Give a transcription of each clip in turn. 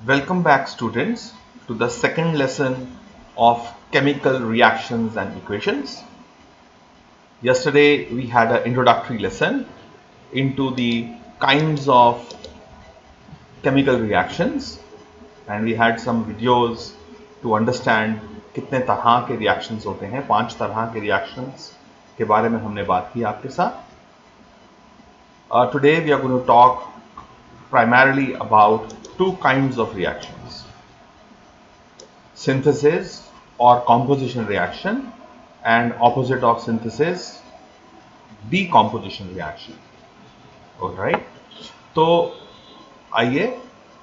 Welcome back, students, to the second lesson of chemical reactions and equations. Yesterday, we had an introductory lesson into the kinds of chemical reactions, and we had some videos to understand कितने तरह के reactions होते हैं. 5 तरह के reactions के बारे में हमने बात की आपके साथ. Today, we are going to talk primarily about two kinds of reactions: synthesis or composition reaction, and opposite of synthesis, decomposition reaction. Alright, तो आइए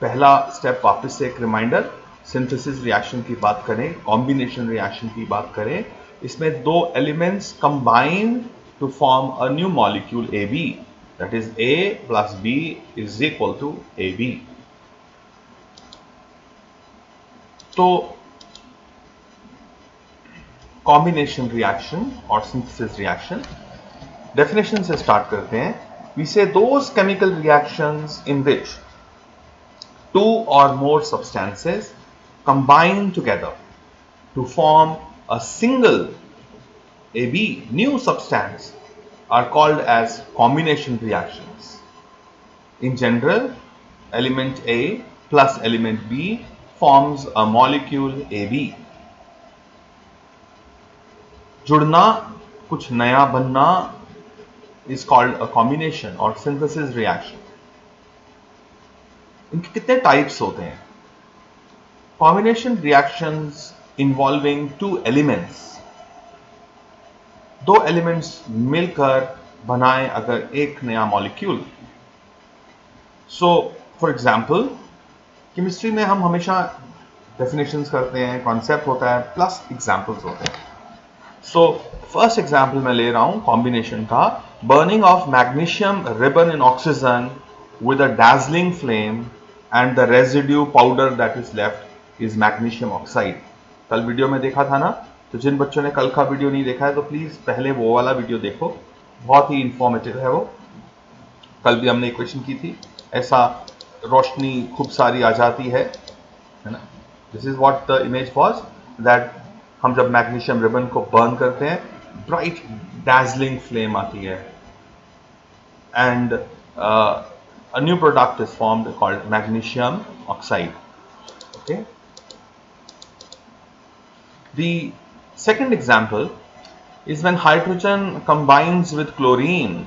पहला स्टेप वापस से एक रिमाइंडर. सिंथेसिस रिएक्शन की बात करें, कॉम्बिनेशन रिएक्शन की बात करें, इसमें दो elements combine to form a new molecule AB, that is A plus B is equal to AB. तो कॉम्बिनेशन रिएक्शन और सिंथेसिस रिएक्शन, डेफिनेशन से स्टार्ट करते हैं. वी से those chemical reactions in which two or more substances combine together to form a single AB new substance are called as combination reactions. In general, element A plus element B forms a molecule AB. जुड़ना, कुछ नया बनना is called a combination or synthesis reaction. इनके कितने types होते हैं? Combination reactions involving two elements, दो elements मिलकर बनाए अगर एक नया molecule. So for example, chemistry में हम हमेशा डेफिनेशंस करते हैं, कॉन्सेप्ट होता है प्लस एग्जांपल्स होते हैं. सो फर्स्ट एग्जांपल मैं ले रहा हूं कॉम्बिनेशन का. Burning of magnesium ribbon in oxygen with a dazzling flame and the residue powder that is left is magnesium oxide. कल वीडियो में देखा था ना, तो जिन बच्चों ने कल का वीडियो नहीं देखा है तो प्लीज पहले वो वाला वीडियो देखो, बहुत ही इंफॉर्मेटिव है वो. कल भी हमने इक्वेशन की थी, ऐसा रोशनी खूब सारी आ जाती है ना. This is what the image was, that हम जब मैग्नीशियम रिबन को बर्न करते हैं, ब्राइट dazzling फ्लेम आती है, and a new product is formed called magnesium oxide. Okay. The second example is when hydrogen combines with chlorine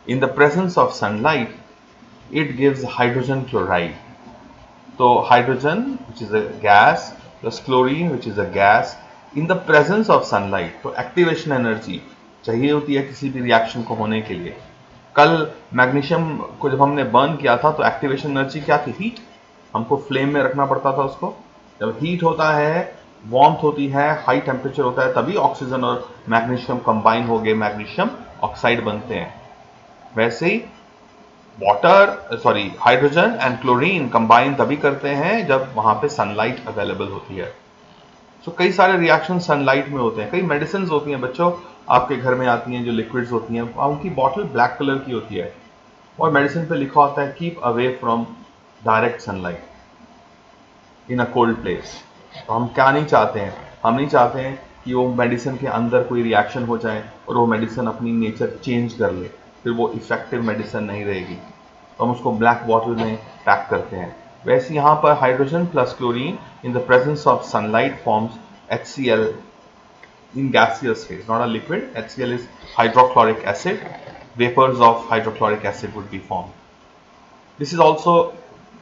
in the presence of sunlight, it gives hydrogen chloride. So hydrogen, which is a gas, plus chlorine, which is a gas, in the presence of sunlight. तो activation energy चाहिए होती है किसी भी reaction को होने के लिए. कल मैग्नीशियम को जब हमने बर्न किया था तो एक्टिवेशन एनर्जी क्या थी? हीट. हमको फ्लेम में रखना पड़ता था उसको. जब हीट होता है, वार्मथ होती है, हाई टेम्परेचर होता है, तभी ऑक्सीजन और मैग्नीशियम कंबाइन हो गए मैग्नीशियम ऑक्साइड बनते हैं. वैसे ही हाइड्रोजन एंड क्लोरीन कंबाइन तभी करते हैं जब वहां पे सनलाइट अवेलेबल होती है. सो कई सारे रिएक्शन सनलाइट में होते हैं. कई मेडिसिन होती हैं बच्चों, आपके घर में आती हैं जो लिक्विड्स होती हैं, उनकी बॉटल ब्लैक कलर की होती है और मेडिसिन पे लिखा होता है keep away from direct sunlight in a cold place. तो हम क्या नहीं चाहते हैं? हम नहीं चाहते हैं कि वो मेडिसिन के अंदर कोई रिएक्शन हो जाए और वो मेडिसिन अपनी नेचर चेंज कर ले, फिर वो इफेक्टिव मेडिसिन नहीं रहेगी. तो हम उसको ब्लैक बॉटल में पैक करते हैं. वैसे यहाँ पर hydrogen plus chlorine in the presence of sunlight forms HCl in gaseous phase, not a liquid. HCl is hydrochloric acid. Vapors of hydrochloric acid would be formed. This is also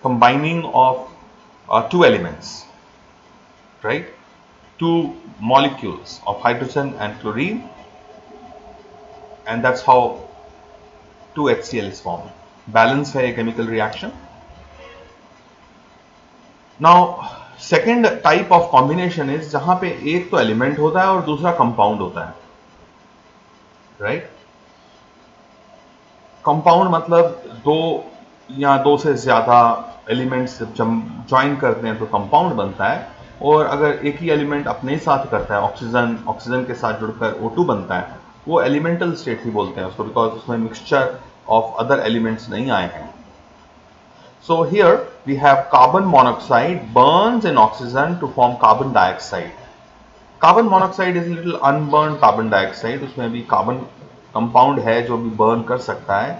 combining of two elements, right? Two molecules of hydrogen and chlorine, and that's how 2HCl is formed. Balance है chemical reaction. Now, second type of combination is जहां पे एक तो element होता है और दूसरा compound होता है, राइट? कंपाउंड मतलब दो या दो से ज्यादा एलिमेंट्स जब ज्वाइन करते हैं तो कंपाउंड बनता है. और अगर एक ही एलिमेंट अपने साथ करता है, ऑक्सीजन के साथ जुड़कर O2 बनता है, वो एलिमेंटल स्टेट ही बोलते हैं उसको, बिकॉज उसमें मिक्सचर ऑफ अदर एलिमेंट्स नहीं आए हैं. So here we have carbon monoxide burns in oxygen to form carbon dioxide. Carbon monoxide is little unburn carbon dioxide, उसमें भी कार्बन कंपाउंड है जो भी बर्न कर सकता है।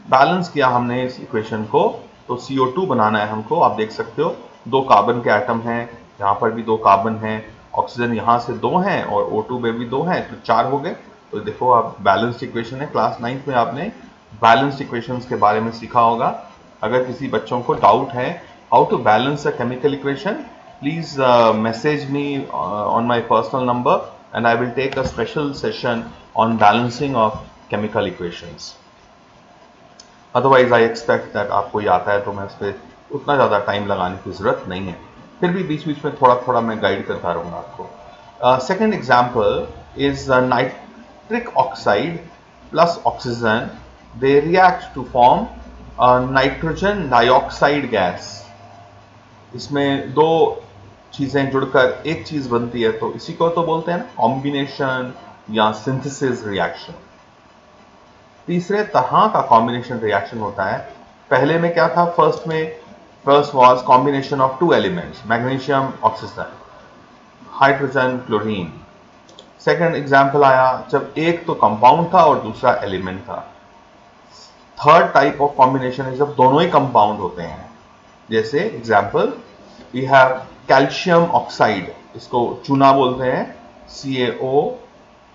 बैलेंस किया हमने इस इक्वेशन को, तो CO2 बनाना है हमको। आप देख सकते हो दो कार्बन के एटम हैं, यहाँ पर भी दो कार्बन हैं, ऑक्सीजन यहाँ से दो हैं और O2 में भी दो हैं, तो 4 हो गए। तो देखो आप बैलेंस्ड इक्वेशन है। क्लास 9th में आपने बैलेंस्ड इक्वेशंस के बारे में सीखा होगा। अगर किसी बच्चों को डाउट है how to balance a chemical equation, please message me on my personal number and I will take a special session on balancing of chemical equations. Otherwise I expect that आपको ये आता है तो मैं उस पर उतना ज़्यादा टाइम लगाने की ज़रूरत नहीं है, फिर भी बीच बीच में थोड़ा थोड़ा मैं गाइड करता रहूँगा आपको। Second example is nitric oxide plus oxygen, they react to form nitrogen dioxide gas. इसमें दो चीजें जुड़कर एक चीज बनती है, तो इसी को तो बोलते हैं ना कॉम्बिनेशन या सिंथेसिस रिएक्शन। तीसरे तरह का कॉम्बिनेशन रिएक्शन होता है। पहले में क्या था, first was combination of two elements, magnesium oxygen, hydrogen chlorine. Second example आया जब एक तो कंपाउंड था और दूसरा एलिमेंट था। थर्ड टाइप ऑफ कॉम्बिनेशन है जब दोनों ही कंपाउंड होते हैं। जैसे example we have calcium oxide, इसको चूना बोलते हैं, CaO,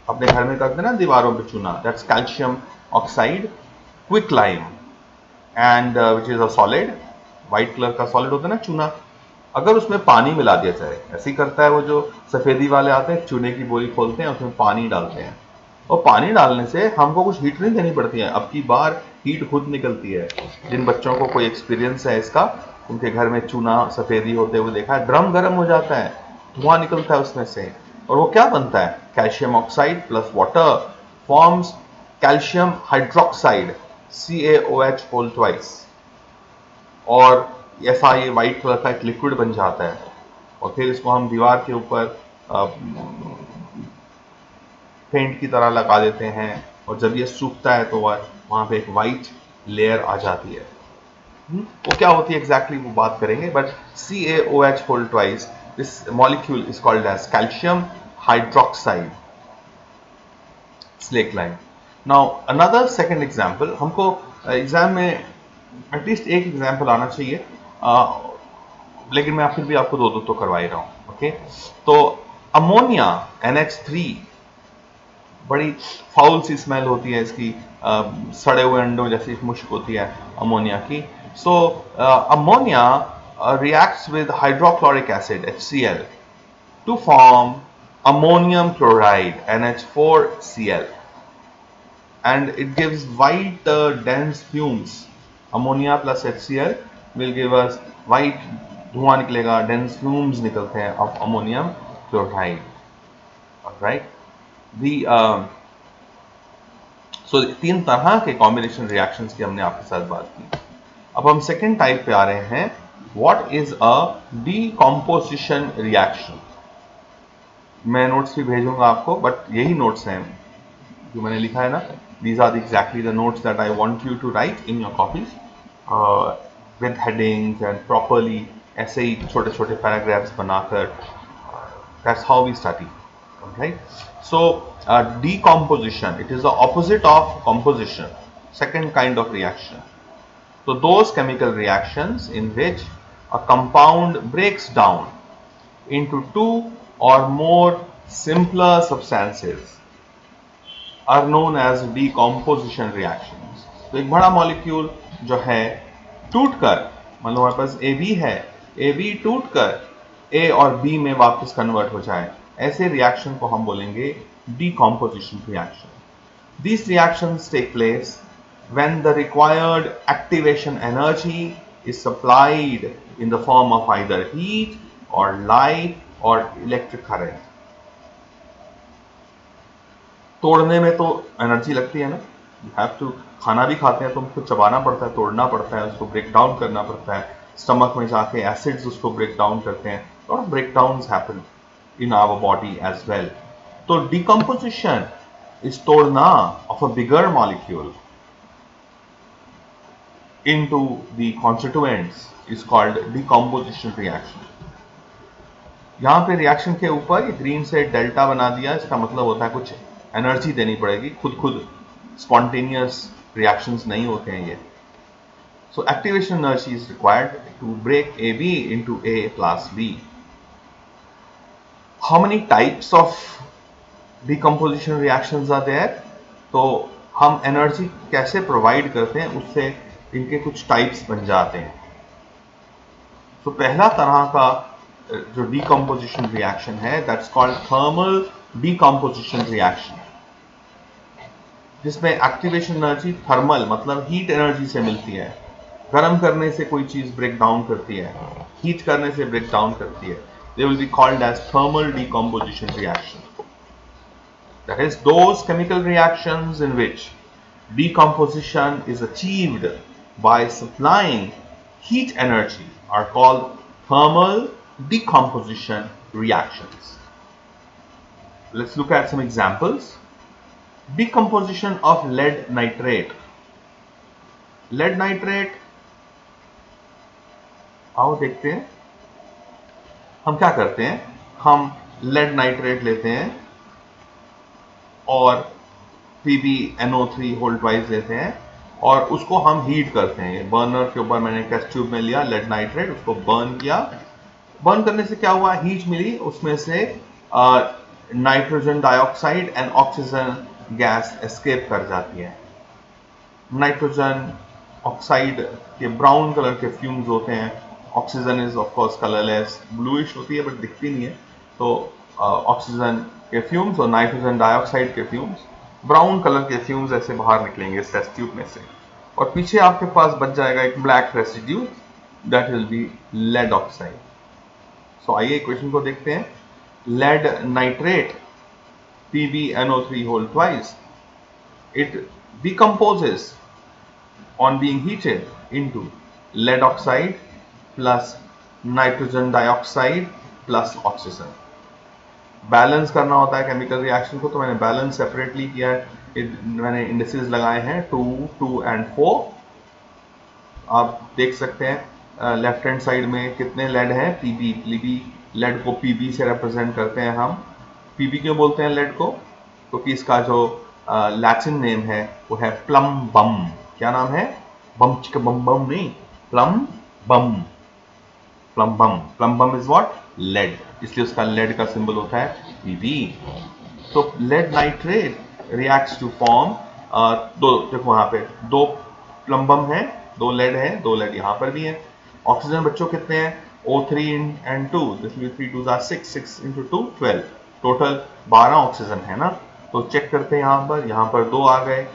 अपने घर में करते हैं ना दीवारों पे चूना, that's calcium oxide. Quick lime and which is a solid, white colour का सॉलिड होता है ना चूना, अगर उसमें पानी मिला दिया जाए, ऐसे ही करता है वो जो सफेदी वाले आते हैं, चूने की बोरी खोलते हैं उसमें पानी डालते हैं, और पानी डालने से हमको कुछ हीट नहीं देनी पड़ती है, अब की बार हीट खुद निकलती है। जिन बच्चों को कोई एक्सपीरियंस है इसका, उनके घर में चूना सफेदी होते हुए देखा है, ड्रम गर्म हो जाता है, धुआं निकलता है उसमें से, और वो क्या बनता है, calcium oxide plus water forms calcium hydroxide, CaOH whole twice, और ऐसा ये व्हाइट कलर का एक लिक्विड बन जाता है। और फिर इसको हम दीवार के ऊपर पेंट की तरह लगा देते हैं, और जब ये सूखता है तो वहां पे एक वाइट लेयर आ जाती है। वो क्या होती है एग्जैक्टली वो बात करेंगे, but CaOH whole twice, this molecule is called as calcium hydroxide slake lime. Now another second example, हमको एग्जाम में एटलीस्ट एक एग्जाम्पल आना चाहिए, लेकिन मैं फिर भी आपको दो तो करवा ही रहा हूं। ओके, तो अमोनिया NH3, बड़ी फाउल सी स्मेल होती है इसकी, सड़े हुए अंडों जैसी मुश्क होती है अमोनिया की। सो ammonia reacts with hydrochloric acid HCl to form ammonium chloride NH4Cl, and it gives white dense fumes. Ammonia plus HCl will give us white, धुआं निकलेगा, dense fumes निकलते हैं of ammonium chloride. Alright, so तीन तरह के combination reactions की हमने आपके साथ बात की। अब हम सेकेंड टाइप पे आ रहे हैं, what is a decomposition reaction. मैं नोट्स भी भेजूंगा आपको, बट यही नोट्स हैं जो मैंने लिखा है ना, these are exactly the notes that I want you to write in your copies with headings and properly, ऐसे ही छोटे छोटे पैराग्राफ्स बनाकर, that's how we study. Right? So decomposition, it is the opposite of composition, second kind of reaction. So those chemical reactions in which a compound breaks down into two or more simpler substances are known as decomposition reactions. तो एक बड़ा molecule जो है टूटकर, मान लो हमारे पास AB है, AB टूटकर A और B में वापस कन्वर्ट हो जाए, ऐसे रिएक्शन को हम बोलेंगे decomposition reaction. These reactions take place when the required activation energy is supplied in the form of either heat or light or electric current. तोड़ने में तो एनर्जी लगती है ना, यू हैव टू, खाना भी खाते हैं तो हमको चबाना पड़ता है, तोड़ना पड़ता है, उसको ब्रेक डाउन करना पड़ता है, स्टमक में जाके एसिड्स उसको ब्रेक डाउन करते हैं, lot of break downs happen in our body as well. तो डिकम्पोजिशन इज तोड़ना of a bigger molecule. into the constituents is called decomposition reaction. यहाँ पे रिएक्शन के ऊपर ग्रीन से डेल्टा बना दिया, इसका मतलब होता है कुछ एनर्जी देनी पड़ेगी, खुद स्पॉन्टेनियस रिएक्शंस नहीं होते हैं ये. So activation energy is required to break AB into A plus B. How many types of decomposition reactions are there? तो हम एनर्जी कैसे प्रोवाइड करते हैं उससे इनके कुछ टाइप्स बन जाते हैं. तो पहला तरह का जो decomposition reaction है that's called thermal decomposition reaction, जिसमें एक्टिवेशन एनर्जी थर्मल मतलब हीट एनर्जी से मिलती है. गर्म करने से कोई चीज ब्रेक डाउन करती है, हीट करने से ब्रेक डाउन करती है. They will be called as thermal decomposition reaction. That is, those chemical reactions in which decomposition is achieved by supplying heat energy are called thermal decomposition reactions. Let's look at some examples. Decomposition of lead nitrate. Lead nitrate, आओ देखते हैं. हम क्या करते हैं, हम lead nitrate लेते हैं और PbNO3 होल ट्वाइस लेते हैं और उसको हम हीट करते हैं. बर्नर के ऊपर मैंने टेस्ट ट्यूब में लिया लेड नाइट्रेट, उसको बर्न किया. बर्न करने से क्या हुआ, हीट मिली, उसमें से nitrogen dioxide and oxygen gas escape कर जाती है. नाइट्रोजन ऑक्साइड के ब्राउन कलर के फ्यूम्स होते हैं. Oxygen is of course colourless, bluish होती है बट दिखती नहीं है. तो ऑक्सीजन के फ्यूम्स और नाइट्रोजन डाइऑक्साइड के फ्यूम्स, ब्राउन कलर के फ्यूम्स ऐसे बाहर निकलेंगे इस टेस्ट ट्यूब में से, और पीछे आपके पास बच जाएगा एक black residue, that will be lead oxide. So आइए इक्वेशन को देखते हैं. Lead nitrate PbNO3 whole twice, it decomposes on being heated into lead oxide plus nitrogen dioxide plus oxygen. Balance करना होता है केमिकल रिएक्शन को, तो मैंने बैलेंस सेपरेटली किया है. मैंने इंडिसेस लगाए हैं 2, 2 एंड 4. आप देख सकते हैं लेफ्ट हैंड साइड में कितने लेड हैं. पीबी लेड को पीबी से रिप्रेजेंट करते हैं हम. पीबी क्यों बोलते हैं लेड को, क्योंकि इसका जो लैटिन नेम है वो है प्लम बम. क्या नाम है, बम चिक बम बम नहीं, plumbum. Plumbum, plumbum is what, lead, इसलिए उसका लेड का सिंबल होता है Pb. तो lead nitrate reacts to form दो, देखो वहां पे दो प्लम बम है, दो लेड है, दो लेड यहां पर भी है. ऑक्सीजन बच्चों कितने हैं, O3 and 2, this will 3 2 6, 6 into 2 12, total 12 oxygen है ना. तो चेक करते हैं यहाँ पर 2 आ गए,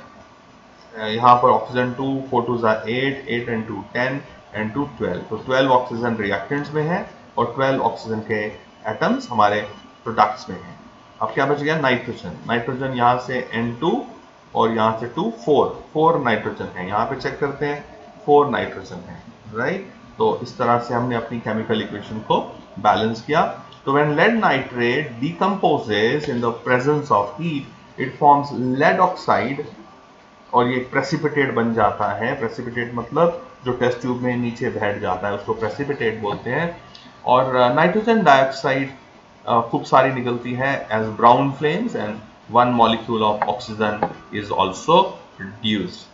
यहाँ पर ऑक्सीजन 2, 4 2 8, 8 and 2 10 and 2 12. तो 12 ऑक्सीजन रिएक्टेंट्स में है और 12 ऑक्सीजन के एटम्स हमारे प्रोडक्ट्स में हैं. अब क्या बच गया, नाइट्रोजन. नाइट्रोजन यहाँ से N2 और यहाँ से 2, 4 नाइट्रोजन है. यहाँ पे चेक करते हैं 4 नाइट्रोजन है, राइट. तो इस तरह से हमने अपनी केमिकल इक्वेशन को बैलेंस किया. तो when lead nitrate decomposes in the presence of heat, it forms lead oxide और ये प्रेसिपिटेट बन जाता है. प्रेसिपिटेट मतलब जो टेस्ट ट्यूब में नीचे बैठ जाता है उसको प्रेसिपिटेट बोलते हैं. और नाइट्रोजन डाइऑक्साइड खूब सारी निकलती है as brown flames and 1 molecule of oxygen is also reduced.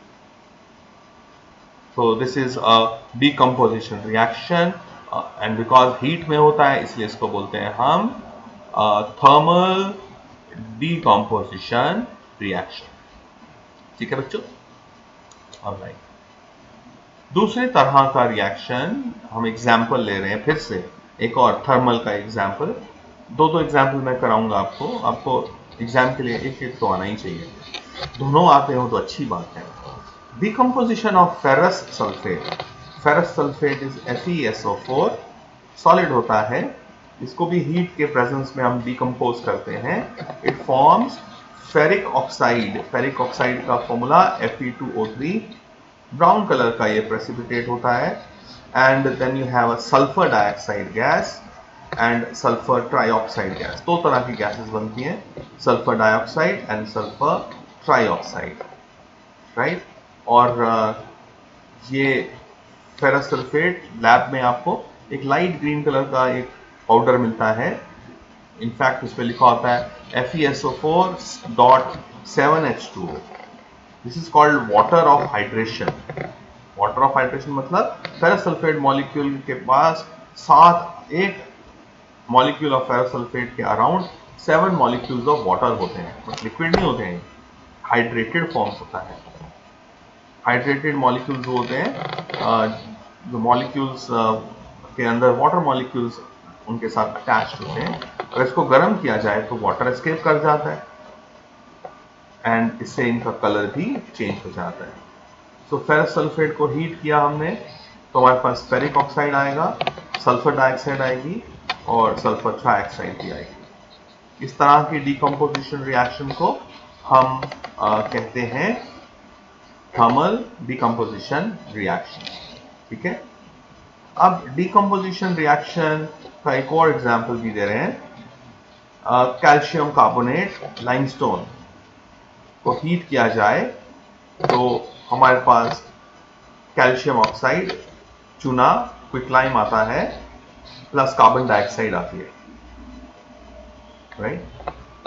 So this is a decomposition reaction and because heat में होता है इसलिए इसको बोलते हैं हम thermal decomposition reaction. ठीक है बच्चों, ऑलराइट. दूसरे तरह का रिएक्शन हम एग्जाम्पल ले रहे हैं, फिर से एक और थर्मल का एग्जाम्पल. दो एग्जाम्पल मैं कराऊंगा आपको एग्जाम के लिए एक तो आना ही चाहिए. दोनों आते हो तो अच्छी बात है. Decomposition of ferrous sulphate. Ferrous sulphate is FeSO4, solid होता है. इसको भी हीट के प्रेजेंस में हम डिकम्पोज करते हैं. It forms ferric oxide. Ferric oxide का फॉर्मूला Fe2O3, ब्राउन कलर का ये प्रेसिपिटेट होता है. And then you have a sulphur dioxide gas and sulphur trioxide gas. दो तरह की गैसेस बनती हैं, sulphur dioxide and sulphur trioxide, right. और ये फेरस सल्फेट लैब में आपको एक लाइट ग्रीन कलर का एक पाउडर मिलता है। इनफैक्ट उस पर लिखा होता है FeSO4.7H2O। This is called water of hydration. Water of hydration मतलब फेरस सल्फेट मॉलिक्यूल के पास एक मॉलिक्यूल ऑफ फेरस सल्फेट के अराउंड 7 मॉलिक्यूल्स ऑफ वाटर होते हैं, बट लिक्विड नहीं होते हैं, हाइड्रेटेड फॉर्म्स होता है। हाइड्रेटेड मॉलिक्यूल्स होते हैं जो मॉलिक्यूल्स के अंदर वाटर मॉलिक्यूल्स उनके साथ अटैच्ड होते हैं। अगर इसको गर्म किया जाए तो वाटर एस्केप कर जाता है एंड इससे इनका कलर भी चेंज हो जाता है। सो फेरस सल्फेट को हीट किया हमने तो हमारे पास फेरिक ऑक्साइड आएगा, सल्फर डाइऑक्साइड आएगी और सल्फर ट्राइऑक्साइड भी आएगी। इस तरह की डीकम्पोजिशन रिएक्शन को हम कहते हैं थर्मल डीकम्पोजिशन रिएक्शन। ठीक है, अब डीकम्पोजिशन रिएक्शन का एक और एग्जाम्पल भी दे रहे हैं। कैल्शियम कार्बोनेट लाइमस्टोन को हीट किया जाए तो हमारे पास कैल्शियम ऑक्साइड, चूना, क्विकलाइम आता है, प्लस कार्बन डाइऑक्साइड आती है, राइट।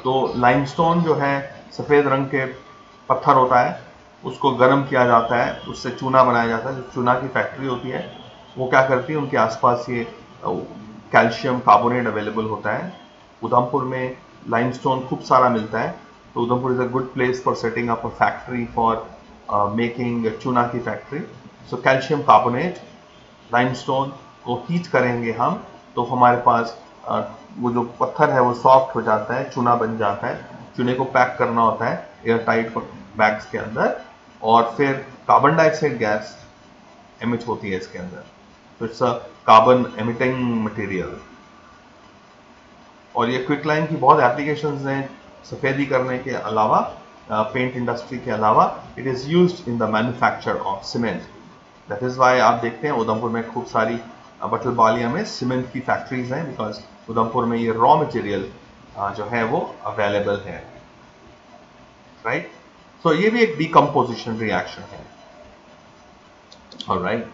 तो लाइमस्टोन जो है सफेद रंग के पत्थर होता है, उसको गर्म किया जाता है, उससे चूना बनाया जाता है। जो चूना की फैक्ट्री होती है वो क्या करती है, उनके आसपास ये कैल्शियम कार्बोनेट अवेलेबल होता है। उधमपुर में लाइमस्टोन खूब सारा मिलता है, तो Udhampur is a good place for setting up a factory for making चूना की factory. So calcium carbonate limestone को हीट करेंगे हम तो हमारे पास वो जो पत्थर है वो सॉफ्ट हो जाता है, चूना बन जाता है। चूने को पैक करना होता है एयर टाइट बैग्स के अंदर और फिर कार्बन डाइऑक्साइड गैस एमिट होती है इसके अंदर, तो it's a carbon emitting material. और ये क्विकलाइम की बहुत एप्लीकेशंस हैं सफेदी करने के अलावा, पेंट इंडस्ट्री के अलावा। It is used in the manufacture of cement. That is why आप देखते हैं उधमपुर में खूब सारी बटलबालिया में सीमेंट की फैक्ट्रीज हैं, बिकॉज उधमपुर में ये रॉ मटेरियल जो है वो अवेलेबल है, राइट। सो ये भी एक डीकम्पोजिशन रिएक्शन है, ऑलराइट।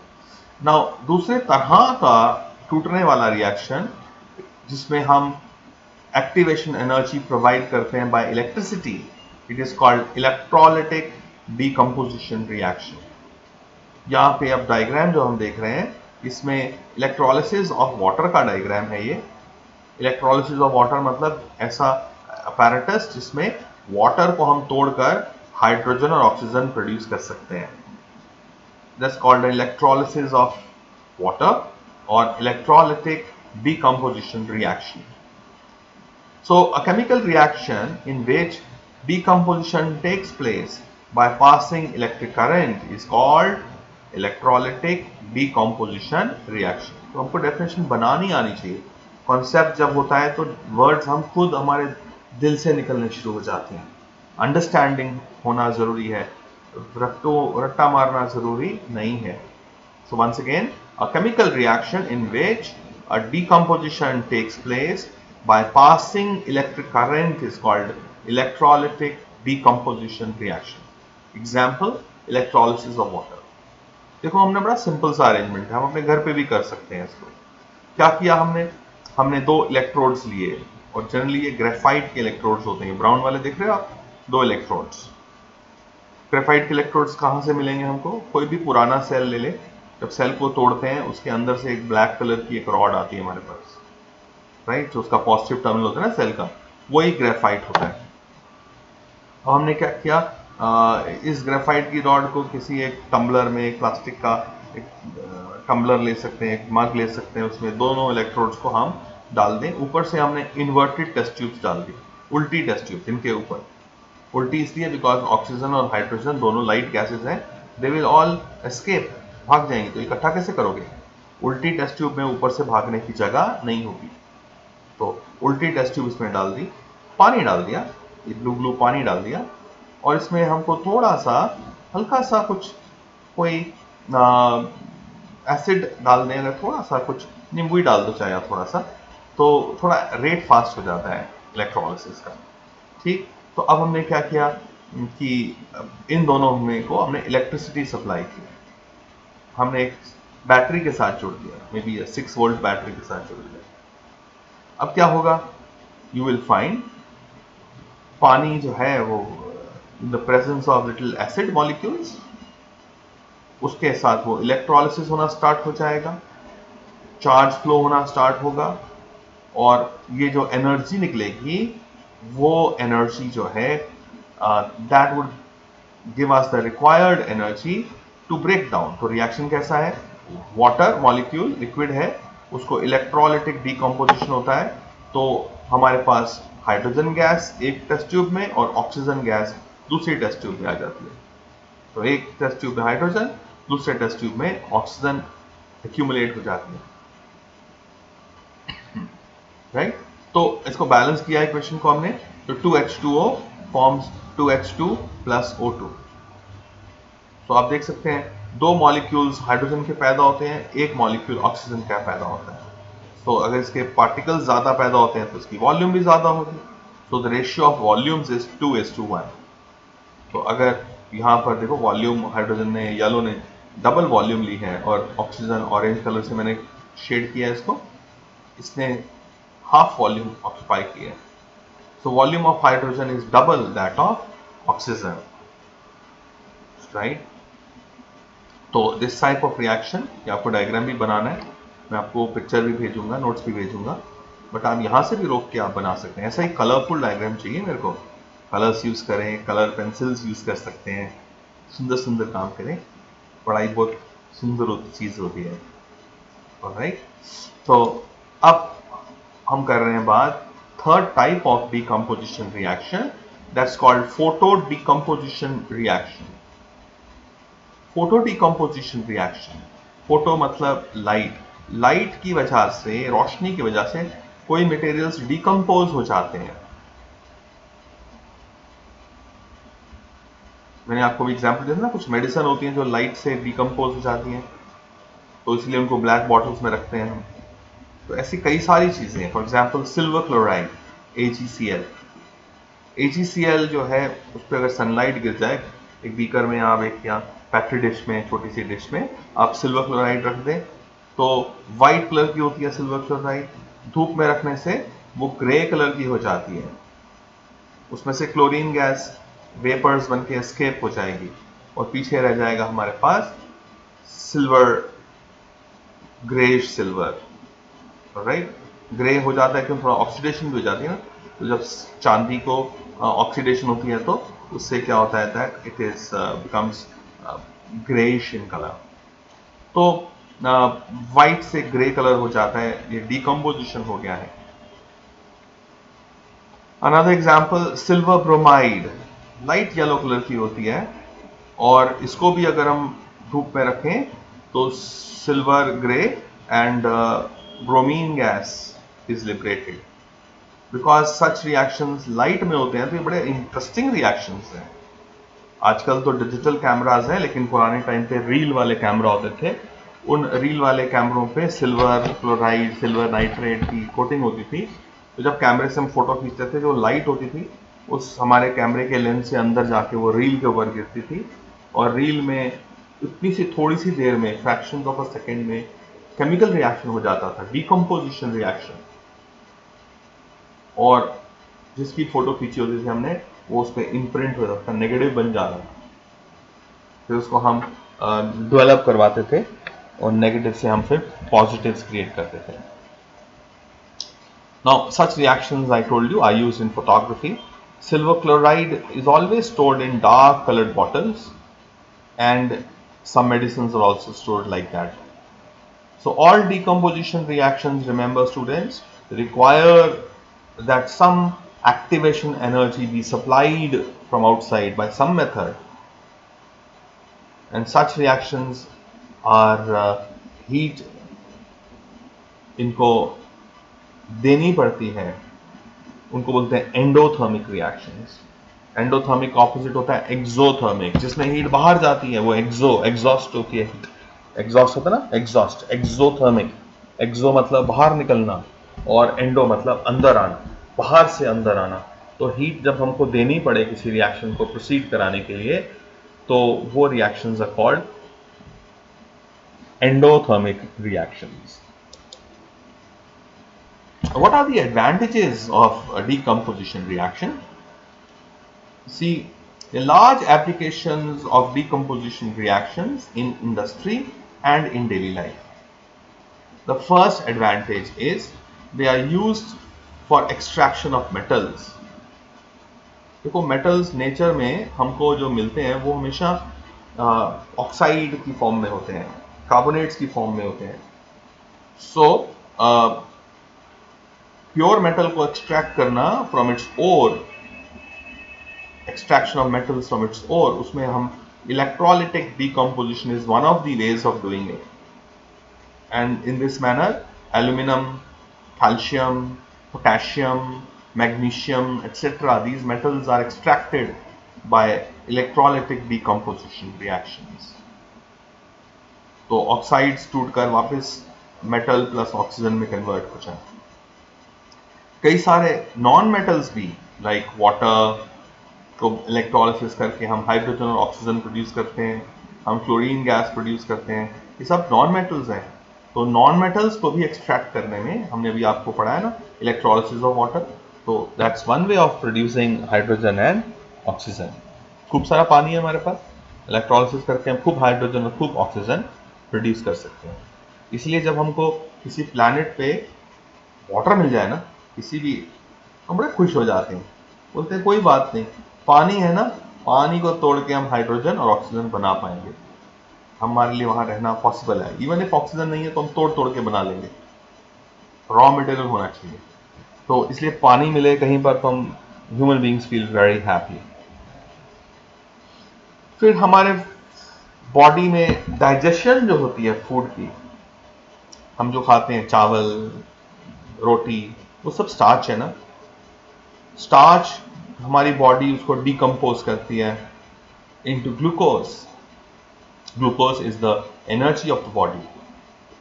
नाउ दूसरे तरह का टूटने वाला रिएक्शन जिसमें हम एक्टिवेशन एनर्जी प्रोवाइड करते हैं bye electricity, it is called electrolytic decomposition reaction. यहाँ पे अब डायग्राम जो हम देख रहे हैं इसमें इलेक्ट्रोलिसिस ऑफ वाटर का डायग्राम है। ये इलेक्ट्रोलिसिस ऑफ वाटर मतलब ऐसा अपैरेटस जिसमें वाटर को हम तोड़कर हाइड्रोजन और ऑक्सीजन प्रोड्यूस कर सकते हैं। That's called electrolysis of water और electrolytic decomposition reaction. So a chemical reaction in which decomposition takes place by passing electric current is called electrolytic decomposition reaction. तो हमको डेफिनेशन बनानी आनी चाहिए। कॉन्सेप्ट जब होता है तो वर्ड्स हम खुद हमारे दिल से निकलने शुरू हो जाते हैं। अंडरस्टैंडिंग होना जरूरी है, रट्टा मारना जरूरी नहीं है। So once again, a chemical reaction in which a decomposition takes place by passing electric current is called electrolytic decomposition reaction. Example, electrolysis of water. देखो हमने बड़ा सिंपल सा अरेंजमेंट है, हम अपने घर पे भी कर सकते हैं इसको। क्या किया हमने दो इलेक्ट्रोड्स लिए और जनरली ये ग्रेफाइट के इलेक्ट्रोड्स होते हैं, ब्राउन वाले देख रहे हो आप, दो इलेक्ट्रोड्स। ग्रेफाइट के इलेक्ट्रोड्स कहाँ से मिलेंगे हमको? कोई भी पुराना सेल ले ले, जब सेल को तोड़ते हैं उसके अंदर से एक ब्लैक कलर की एक रॉड आती है हमारे पास, राइट। जो उसका पॉजिटिव टर्मिनल होता है ना सेल का, वही ग्रेफाइट होता है। अब हमने क्या किया, इस ग्रेफाइट की रॉड को किसी एक टम्बलर में, एक प्लास्टिक का एक टम्बलर ले सकते हैं, एक मग ले सकते हैं, उसमें दोनों इलेक्ट्रोड्स को हम डाल दें। ऊपर से हमने इन्वर्टेड टेस्ट ट्यूब्स डाल दी, उल्टी टेस्ट ट्यूब। इनके ऊपर उल्टी इसलिए बिकॉज ऑक्सीजन और हाइड्रोजन दोनों लाइट गैसेज हैं, दे विल ऑल एस्केप, भाग जाएंगे। तो इकट्ठा कैसे करोगे? उल्टी टेस्ट ट्यूब में ऊपर से भागने की जगह नहीं होगी, तो उल्टी टेस्ट ट्यूब इसमें डाल दी, पानी डाल दिया, ये ब्लू ब्लू पानी डाल दिया, और इसमें हमको थोड़ा सा हल्का सा कुछ कोई एसिड डाल दें, अगर थोड़ा सा कुछ नींबू ही डाल दो चाहे थोड़ा सा, तो थोड़ा रेट फास्ट हो जाता है इलेक्ट्रोलिसिस का, ठीक। तो अब हमने क्या किया कि इन दोनों में को हमने इलेक्ट्रिसिटी सप्लाई की। हमने एक बैटरी के साथ जोड़ दिया, मे बी 6 वोल्ट बैटरी के साथ जोड़ दिया। अब क्या होगा, यू विल फाइंड पानी जो है वो in the presence of little acid molecules, उसके साथ वो इलेक्ट्रोलिसिस होना स्टार्ट हो जाएगा, चार्ज फ्लो होना स्टार्ट होगा, और ये जो एनर्जी निकलेगी वो एनर्जी जो है that would give us the required energy to break down. तो रिएक्शन कैसा है, वाटर मॉलिक्यूल लिक्विड है, उसको इलेक्ट्रोलाइटिक डिकम्पोजिशन होता है, तो हमारे पास हाइड्रोजन गैस एक टेस्ट ट्यूब में और ऑक्सीजन गैस दूसरी टेस्ट ट्यूब में आ जाती है। तो एक टेस्ट ट्यूब में हाइड्रोजन, दूसरे टेस्ट ट्यूब में ऑक्सीजन एक्यूमुलेट हो जाती है, राइट। तो इसको बैलेंस किया इक्वेशन को हमने, तो 2H2O forms 2H2 plus O2। तो आप देख सकते हैं दो मॉलिक्यूल्स हाइड्रोजन के पैदा होते हैं, एक मॉलिक्यूल ऑक्सीजन का पैदा होता है। तो अगर इसके पार्टिकल्स ज्यादा पैदा होते हैं तो इसकी वॉल्यूम भी ज्यादा होगी। So the ratio of volumes is 2:1। तो अगर यहां पर देखो वॉल्यूम हाइड्रोजन ने, येलो ने डबल वॉल्यूम ली है, और ऑक्सीजन ऑरेंज कलर से मैंने शेड किया है इसको, इसने हाफ वॉल्यूम ऑक्यूपाई किया है। So volume of hydrogen is double that of oxygen, right. तो दिस टाइप ऑफ रिएक्शन, आपको डायग्राम भी बनाना है, मैं आपको पिक्चर भी भेजूंगा, नोट्स भी भेजूंगा, बट आप यहां से भी रोक के आप बना सकते हैं। ऐसा ही कलरफुल डायग्राम चाहिए मेरे को, कलर्स यूज करें, कलर पेंसिल्स यूज कर सकते हैं, सुंदर सुंदर काम करें, पढ़ाई बहुत सुंदर चीज होती है, ऑलराइट। तो अब हम कर रहे हैं बात third type of decomposition reaction, that's called photo decomposition reaction. Photo decomposition reaction, photo मतलब लाइट, लाइट की वजह से, रोशनी की वजह से कोई मटेरियल्स डिकम्पोज हो जाते हैं। मैंने आपको भी एग्जांपल दिया ना, कुछ मेडिसिन होती हैं जो लाइट से डिकम्पोज हो जाती हैं, तो इसलिए उनको ब्लैक बॉटल्स में रखते हैं हम। तो ऐसी कई सारी चीजें हैं, for example silver chloride AgCl। AgCl जो है उस पर अगर सनलाइट गिर जाए, एक बीकर में आप, एक या फैक्ट्री डिश में, छोटी सी डिश में आप सिल्वर क्लोराइड रख दें, तो वाइट कलर की होती है सिल्वर क्लोराइड, धूप में रखने से वो ग्रे कलर की हो जाती है, उसमें से क्लोरीन गैस वेपर्स बन के एस्केप हो जाएगी, और पीछे रह जाएगा हमारे पास silver, greyish silver, right. Grey हो जाता है क्यों, थोड़ा ऑक्सीडेशन भी हो जाती है ना, तो जब चांदी को ऑक्सीडेशन होती है तो उससे क्या होता है, that it is becomes greyish in colour. तो वाइट से ग्रे कलर हो जाता है, ये डिकम्पोजिशन हो गया है। Another example silver bromide, light yellow colour की होती है, और इसको भी अगर हम धूप में रखें तो silver grey and bromine gas is liberated. Because such reactions light में होते हैं, तो ये बड़े इंटरेस्टिंग रिएक्शंस हैं। आजकल तो डिजिटल कैमराज हैं, लेकिन पुराने टाइम पे रील वाले कैमरा होते थे, उन रील वाले कैमरों पे सिल्वर क्लोराइड, सिल्वर नाइट्रेट की कोटिंग होती थी। तो जब कैमरे से हम फोटो खींचते थे, जो लाइट होती थी उस हमारे कैमरे के लेंस से अंदर जाके वो रील के ऊपर गिरती थी, और रील में इतनी सी थोड़ी सी देर में, फ्रैक्शन ऑफ अ सेकेंड में केमिकल रिएक्शन हो जाता था, डिकम्पोजिशन रिएक्शन, और जिसकी फोटो खींची होती थी हमने, वो उस पर इम्प्रिंट हो जाता था, नेगेटिव बन जाता था। फिर उसको हम डेवलप करवाते थे, और नेगेटिव से हम फिर पॉजिटिव्स क्रिएट करते थे। Now, such reactions I told you are used in photography. Silver chloride is always stored in dark colored bottles, and some medicines are also stored like that. So all decomposition reactions, remember students, require that some activation energy be supplied from outside by some method, and such reactions are heat इनको देनी पड़ती है, उनको बोलते हैं endothermic reactions. Endothermic opposite होता है exothermic, जिसमें हीट बाहर जाती है, वो एग्जॉस्ट होती है हीट, एग्जॉस्ट होता है ना, एग्जॉस्ट। एक्सोथर्मिक, एक्सो मतलब बाहर निकलना, और एंडो मतलब अंदर आना, बाहर से अंदर आना। तो हीट जब हमको देनी पड़े किसी रिएक्शन को प्रोसीड कराने के लिए, तो वो reactions are called endothermic reactions. What are the advantages of a decomposition reaction? See, the large applications of decomposition reactions in industry and in daily life. The first advantage is they are used for extraction of metals. देखो metals nature में हमको जो मिलते हैं वो हमेशा oxide की form में होते हैं, कार्बोनेट्स की फॉर्म में होते हैं. सो प्योर मेटल को एक्सट्रैक्ट करना from its ore, extraction of metals from its ore, उसमें हम electrolytic decomposition is one of the ways of doing it. And in this manner, aluminum, calcium, potassium, magnesium, etc. these metals are extracted by electrolytic decomposition reactions. तो oxides टूटकर वापस metal plus oxygen में convert हो जाए. कई सारे non metals भी like water को इलेक्ट्रोलिसिस करके हम हाइड्रोजन और ऑक्सीजन प्रोड्यूस करते हैं, हम क्लोरीन गैस प्रोड्यूस करते हैं, ये सब नॉन मेटल्स हैं. तो नॉन मेटल्स को भी एक्सट्रैक्ट करने में हमने अभी आपको पढ़ा है ना, इलेक्ट्रोलिसिस ऑफ वाटर. तो that's one way of producing hydrogen and oxygen. खूब सारा पानी है हमारे पास, इलेक्ट्रोलिसिस करके हम खूब हाइड्रोजन और खूब ऑक्सीजन प्रोड्यूस कर सकते हैं. इसलिए जब हमको किसी प्लैनेट पे वाटर मिल जाए ना किसी भी, हम बड़े खुश हो जाते हैं, बोलते हैं कोई बात नहीं, पानी है ना, पानी को तोड़ के हम हाइड्रोजन और ऑक्सीजन बना पाएंगे, हमारे लिए वहां रहना पॉसिबल है. इवन इफ ऑक्सीजन नहीं है तो हम तोड़ तोड़ के बना लेंगे, रॉ मटेरियल होना चाहिए. तो इसलिए पानी मिले कहीं पर तो हम human beings feel very happy. फिर हमारे बॉडी में डाइजेशन जो होती है फूड की, हम जो खाते हैं चावल रोटी, वो सब स्टार्च है ना. स्टार्च हमारी बॉडी उसको डिकम्पोज करती है into glucose. Glucose is the energy of the body.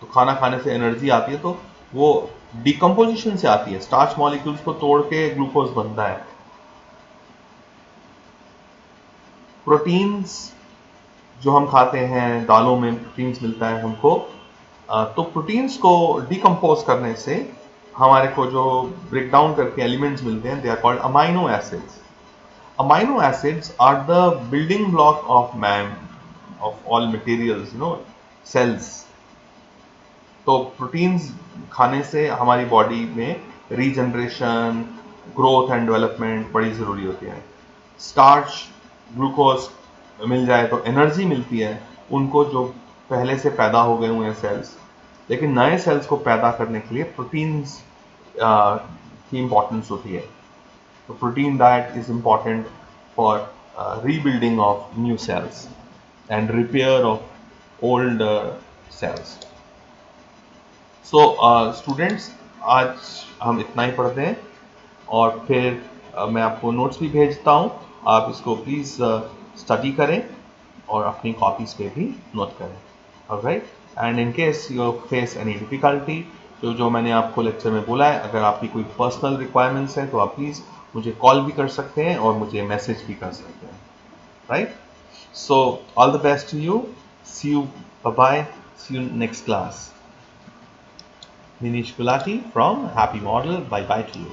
तो खाना खाने से एनर्जी आती है, तो वो डिकम्पोजिशन से आती है. स्टार्च मॉलिक्यूल्स को तोड़ के ग्लूकोज बनता है. प्रोटीन्स जो हम खाते हैं, दालों में प्रोटीन्स मिलता है हमको, तो प्रोटीन्स को डिकम्पोज करने से हमारे को जो ब्रेक डाउन करके एलिमेंट्स मिलते हैं, they are called amino acids. Amino acids are the building block of man, of all materials, cells. तो प्रोटीन्स खाने से हमारी बॉडी में रीजनरेशन, ग्रोथ एंड डेवलपमेंट बड़ी ज़रूरी होती है. स्टार्च, ग्लूकोज मिल जाए तो एनर्जी मिलती है उनको जो पहले से पैदा हो गए हुए हैं सेल्स. लेकिन नए सेल्स को पैदा करने के लिए प्रोटीन्स की इम्पोर्टेंस होती है. तो protein diet is important for rebuilding of new cells and repair of old cells. So students, आज हम इतना ही पढ़ते हैं और फिर मैं आपको नोट्स भी भेजता हूँ. आप इसको प्लीज़ स्टडी करें और अपनी कॉपीज़ पे भी नोट करें. Alright. And in case you face any difficulty, तो जो मैंने आपको लेक्चर में बोला है, अगर आपकी कोई पर्सनल रिक्वायरमेंट्स है तो आप प्लीज़ मुझे कॉल भी कर सकते हैं और मुझे मैसेज भी कर सकते हैं. Right. So all the best to you. See you. Bye. See you next class. Manish Gulati from Happy Model. Bye bye to you.